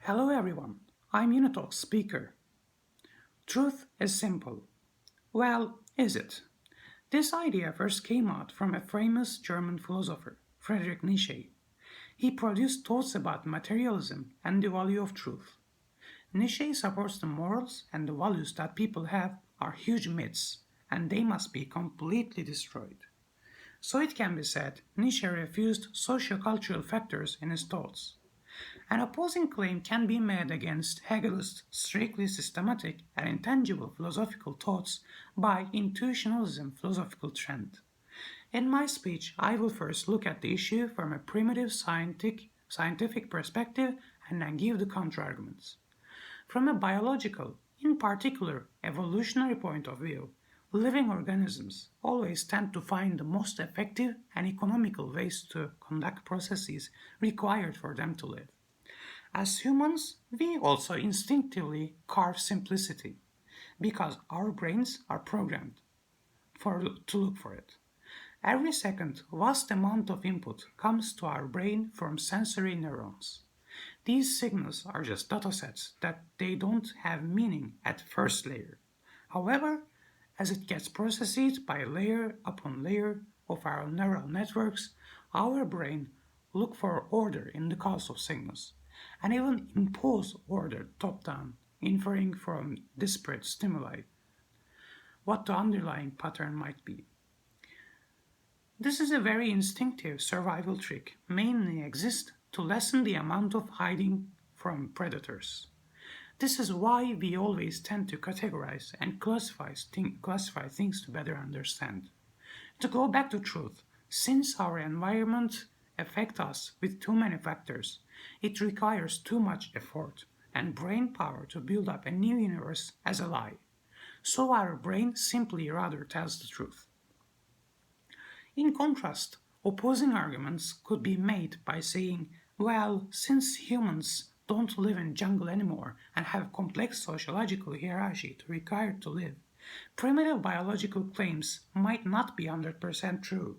Hello everyone, I'm UNITALKS speaker. Truth is simple. Well, is it? This idea first came out from a famous German philosopher, Friedrich Nietzsche. He produced thoughts about materialism and the value of truth. Nietzsche supports the morals and the values that people have are huge myths, and they must be completely destroyed. So it can be said Nietzsche refused socio-cultural factors in his thoughts. An opposing claim can be made against Hegel's strictly systematic and intangible philosophical thoughts by intuitionalism philosophical trend. In my speech, I will first look at the issue from a primitive scientific perspective and then give the counterarguments. From a biological, in particular evolutionary point of view, living organisms always tend to find the most effective and economical ways to conduct processes required for them to live. As humans, we also instinctively carve simplicity because our brains are programmed to look for it. Every second, vast amount of input comes to our brain from sensory neurons. These signals are just datasets that they don't have meaning at first layer. However, as it gets processed by layer upon layer of our neural networks, our brain look for order in the cause of signals, and even impose order top-down, inferring from disparate stimuli what the underlying pattern might be. This is a very instinctive survival trick, mainly exists to lessen the amount of hiding from predators. This is why we always tend to categorize and classify things to better understand. To go back to truth, since our environment affects us with too many factors, it requires too much effort and brain power to build up a new universe as a lie. So our brain simply rather tells the truth. In contrast, opposing arguments could be made by saying, well, since humans don't live in jungle anymore and have complex sociological hierarchy required to live, primitive biological claims might not be 100% true.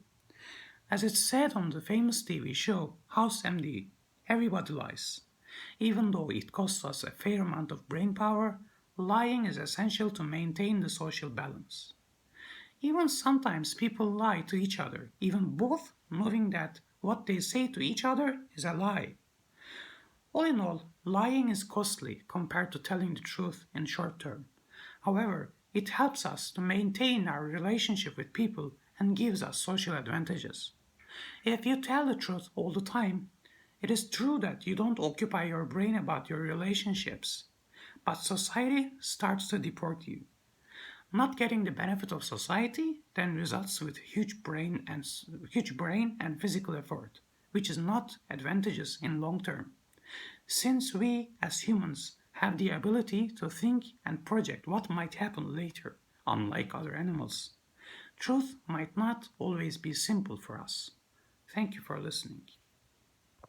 As it's said on the famous TV show House MD, everybody lies. Even though it costs us a fair amount of brain power, lying is essential to maintain the social balance. Even sometimes people lie to each other, even both knowing that what they say to each other is a lie. All in all, lying is costly compared to telling the truth in short term. However, it helps us to maintain our relationship with people and gives us social advantages. If you tell the truth all the time, it is true that you don't occupy your brain about your relationships, but society starts to deport you. Not getting the benefit of society then results with huge brain and physical effort, which is not advantageous in long term. Since we, as humans, have the ability to think and project what might happen later, unlike other animals, truth might not always be simple for us. Thank you for listening.